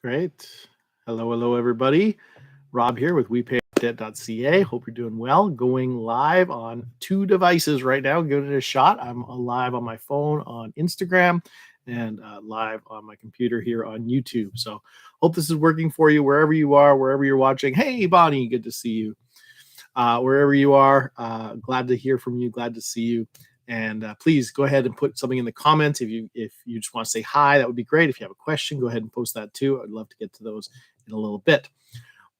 Great. Hello, everybody. Rob here with WePayDebt.ca. Hope you're doing well. Going live on two devices right now. Give it a shot. I'm live on my phone on Instagram and live on my computer here on YouTube. So hope this is working for you wherever you are, wherever you're watching. Hey, Bonnie, good to see you. Wherever you are, glad to hear from you. Glad to see you. And please go ahead and put something in the comments. If you just want to say hi, that would be great. If you have a question, go ahead and post that too. I'd love to get to those in a little bit.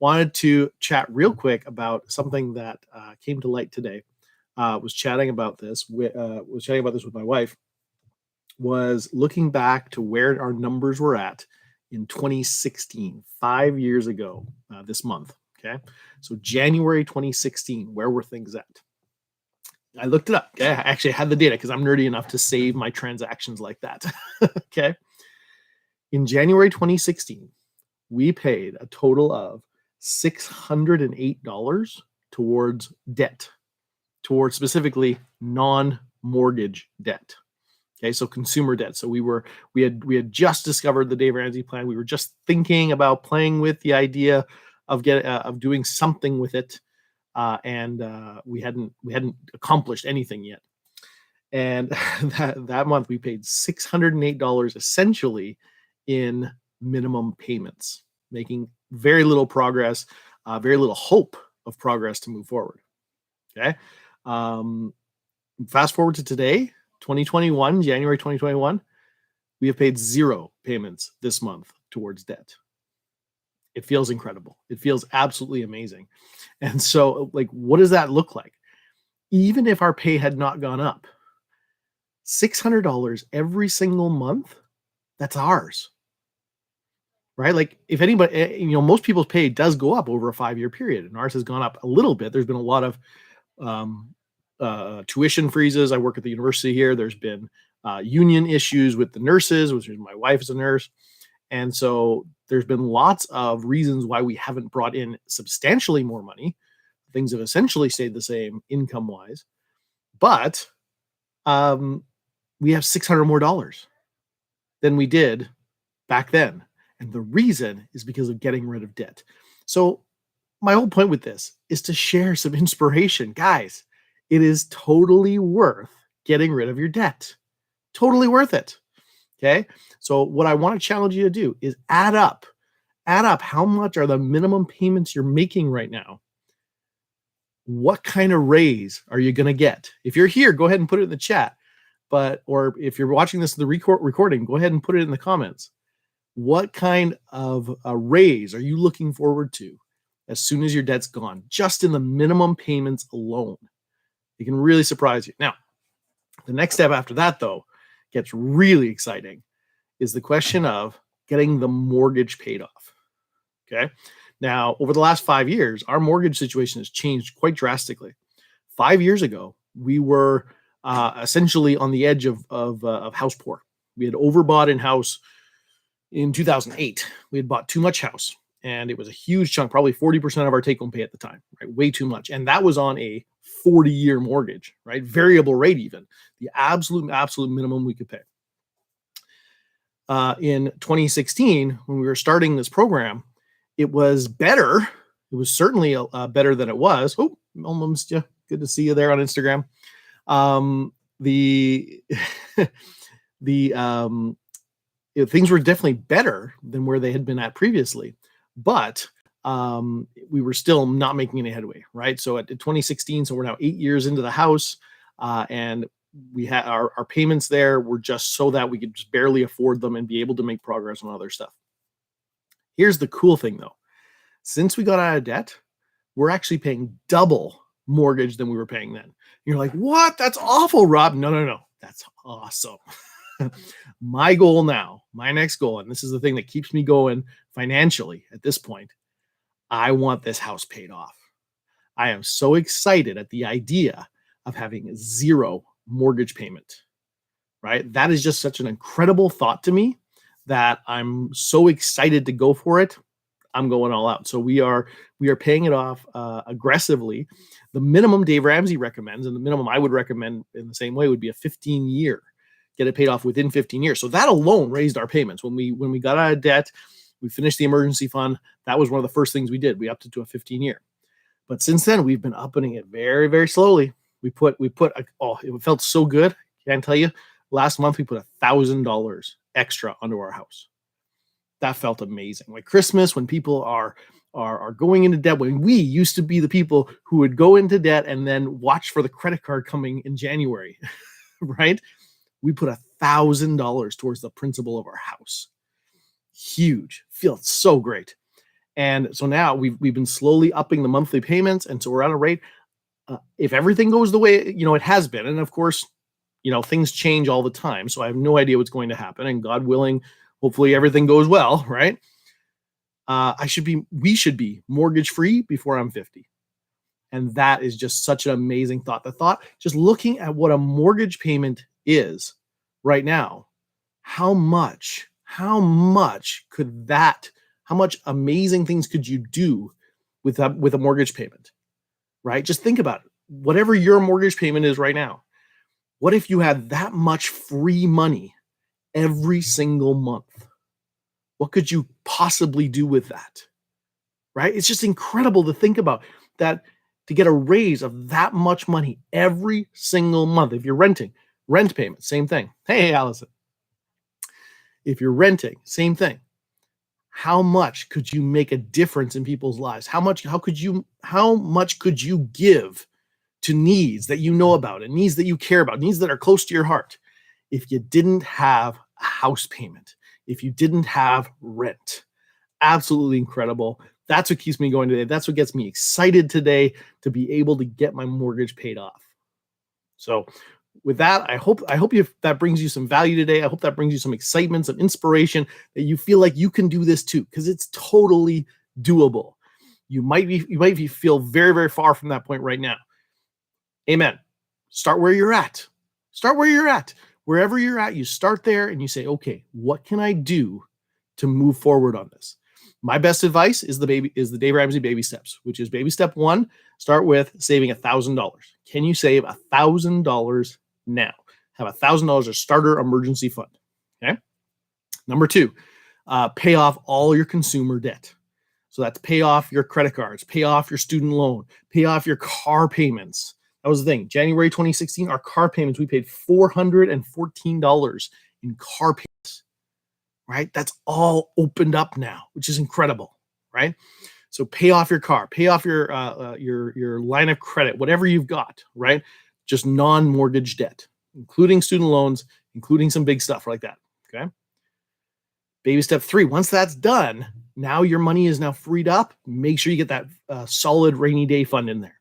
Wanted to chat real quick about something that came to light today. Was chatting about this with my wife. Was looking back to where our numbers were at in 2016, 5 years ago this month. Okay, so January 2016, where were things at? I looked it up. Okay? I actually had the data because I'm nerdy enough to save my transactions like that. Okay. In January 2016, we paid a total of $608 towards debt, towards specifically non-mortgage debt. Okay, so consumer debt. So we had just discovered the Dave Ramsey plan. We were just thinking about playing with the idea of doing something with it. And we hadn't accomplished anything yet. And that month we paid $608 essentially in minimum payments, making very little progress, very little hope of progress to move forward. Okay. Fast forward to today, 2021, January 2021, we have paid 0 payments this month towards debt. It feels incredible. It feels absolutely amazing. And so, what does that look like? Even if our pay had not gone up, $600 every single month, that's ours, right? Like, if anybody, most people's pay does go up over a 5-year period, and ours has gone up a little bit. There's been a lot of tuition freezes. I work at the university here. There's been union issues with the nurses, which is my wife is a nurse. And so there's been lots of reasons why we haven't brought in substantially more money. Things have essentially stayed the same income-wise, but we have $600 more than we did back then. And the reason is because of getting rid of debt. So my whole point with this is to share some inspiration. Guys, it is totally worth getting rid of your debt. Totally worth it. Okay. So what I want to challenge you to do is add up how much are the minimum payments you're making right now. What kind of raise are you going to get? If you're here, go ahead and put it in the chat. Or if you're watching this in the recording, go ahead and put it in the comments. What kind of a raise are you looking forward to as soon as your debt's gone? Just in the minimum payments alone. It can really surprise you. Now, the next step after that, though, gets really exciting, is the question of getting the mortgage paid off. Okay. Now, over the last 5 years, our mortgage situation has changed quite drastically. 5 years ago, we were essentially on the edge of house poor. We had overbought in house in 2008. We had bought too much house, and it was a huge chunk, probably 40% of our take-home pay at the time, right? Way too much. And that was on a 40-year mortgage, right? Variable rate even, the absolute minimum we could pay. In 2016, when we were starting this program, it was better. It was certainly better than it was. Oh, almost, yeah, good to see you there on Instagram. Things were definitely better than where they had been at previously, but we were still not making any headway, right? So at 2016, so we're now 8 years into the house, and we had our payments there were just so that we could just barely afford them and be able to make progress on other stuff. Here's the cool thing, though. Since we got out of debt, we're actually paying double mortgage than we were paying then. You're like, what? That's awful, Rob. No. That's awesome. My goal now, my next goal, and this is the thing that keeps me going financially at this point, I want this house paid off. I am so excited at the idea of having 0 mortgage payment, right? That is just such an incredible thought to me that I'm so excited to go for it. I'm going all out. So we are paying it off aggressively. The minimum Dave Ramsey recommends, and the minimum I would recommend in the same way, would be a 15-year. Get it paid off within 15 years. So that alone raised our payments. When we got out of debt, We finished the emergency fund. That was one of the first things we did. We upped it to a 15-year. But since then, we've been upping it very, very slowly. It felt so good. Can't tell you. Last month, we put $1,000 extra onto our house. That felt amazing. Like Christmas, when people are going into debt, when we used to be the people who would go into debt and then watch for the credit card coming in January, right? We put $1,000 towards the principal of our house. Huge. Feels so great. And so now we've been slowly upping the monthly payments, and so we're at a rate. If everything goes the way it has been, and of course, things change all the time, so I have no idea what's going to happen. And God willing, hopefully everything goes well, right? We should be mortgage free before I'm 50. And that is just such an amazing thought. The thought, just looking at what a mortgage payment is right now, how much amazing things could you do with a mortgage payment, right? Just think about it. Whatever your mortgage payment is right now, what if you had that much free money every single month? What could you possibly do with that, right? It's just incredible to think about that, to get a raise of that much money every single month. If you're renting, rent payment, same thing. Hey, Allison. If you're renting, same thing. How much could you make a difference in people's lives? How much could you give to needs that you know about and needs that you care about, needs that are close to your heart, if you didn't have a house payment, if you didn't have rent? Absolutely incredible. That's what keeps me going today. That's what gets me excited today, to be able to get my mortgage paid off. So with that, I hope that brings you some value today. I hope that brings you some excitement, some inspiration, that you feel like you can do this too, because it's totally doable. You might feel very, very far from that point right now. Amen. Start where you're at. Wherever you're at, you start there and you say, okay, what can I do to move forward on this? My best advice is the Dave Ramsey baby steps, which is baby step 1, start with saving $1,000. Can you save $1,000 now? Have $1,000 a starter emergency fund. Okay. Number 2, pay off all your consumer debt. So that's pay off your credit cards, pay off your student loan, pay off your car payments. That was the thing. January 2016, our car payments, we paid $414 in car payments, right? That's all opened up now, which is incredible, right? So pay off your car, pay off your line of credit, whatever you've got, right? Just non-mortgage debt, including student loans, including some big stuff like that, okay? Baby step 3, once that's done, now your money is now freed up. Make sure you get that solid rainy day fund in there.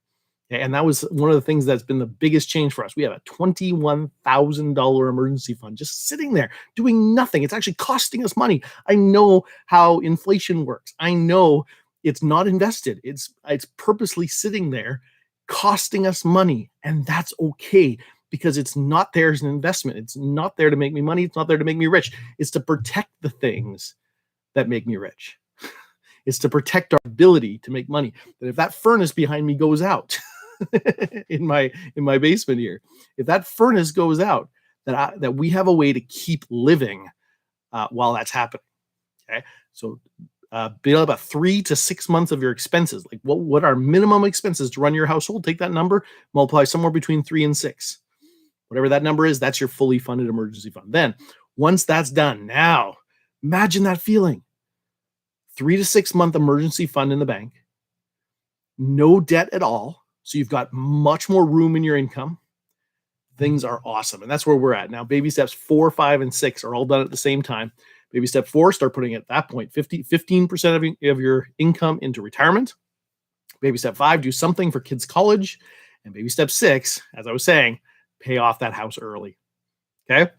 Okay? And that was one of the things that's been the biggest change for us. We have a $21,000 emergency fund just sitting there doing nothing. It's actually costing us money. I know how inflation works. I know it's not invested. It's purposely sitting there costing us money, and that's okay, because it's not there as an investment. It's not there to make me money. It's not there to make me rich. It's to protect the things that make me rich. It's to protect our ability to make money. That if that furnace behind me goes out in my basement here, if that furnace goes out, that we have a way to keep living while that's happening. Okay, so build about 3 to 6 months of your expenses. Like what are minimum expenses to run your household? Take that number, multiply somewhere between 3 and 6. Whatever that number is, that's your fully funded emergency fund. Then, once that's done, now imagine that feeling. 3 to 6 month emergency fund in the bank, no debt at all. So you've got much more room in your income. Things are awesome. And that's where we're at now. Baby steps 4, 5, and 6 are all done at the same time. Baby step 4, start putting at that point 15% of your income into retirement. Baby step 5, do something for kids' college. And baby step 6, as I was saying, pay off that house early. Okay?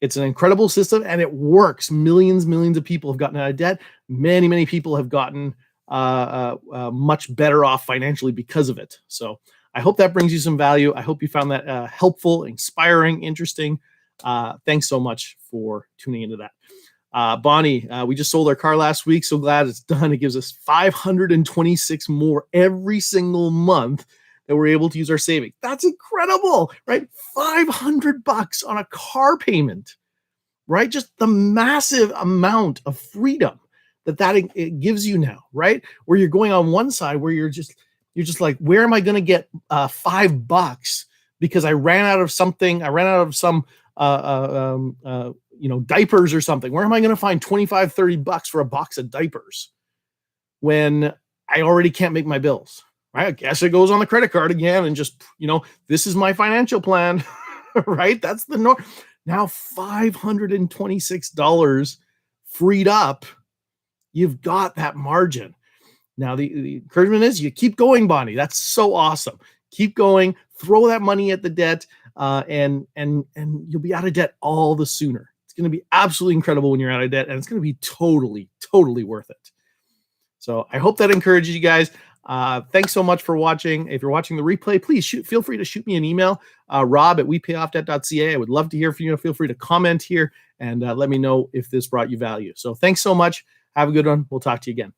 It's an incredible system, and it works. Millions of people have gotten out of debt. Many people have gotten much better off financially because of it. So I hope that brings you some value. I hope you found that helpful, inspiring, interesting. Thanks so much for tuning into that. Bonnie, we just sold our car last week. So glad it's done. It gives us 526 more every single month that we're able to use our savings. That's incredible, right? $500 on a car payment, right? Just the massive amount of freedom it gives you now, right? Where you're going on one side where you're just like, where am I going to get $5 because I ran out of something? I ran out of some diapers or something. Where am I going to find $25-$30 for a box of diapers when I already can't make my bills? Right? I guess it goes on the credit card again and just, this is my financial plan, right? That's the norm. Now $526 freed up. You've got that margin. Now the encouragement is you keep going, Bonnie. That's so awesome. Keep going. Throw that money at the debt, and you'll be out of debt all the sooner. It's going to be absolutely incredible when you're out of debt, and it's going to be totally, totally worth it. So I hope that encourages you guys. Thanks so much for watching. If you're watching the replay, please feel free to shoot me an email, rob@wepayoffdebt.ca. I would love to hear from you. Feel free to comment here and let me know if this brought you value. So thanks so much. Have a good one. We'll talk to you again.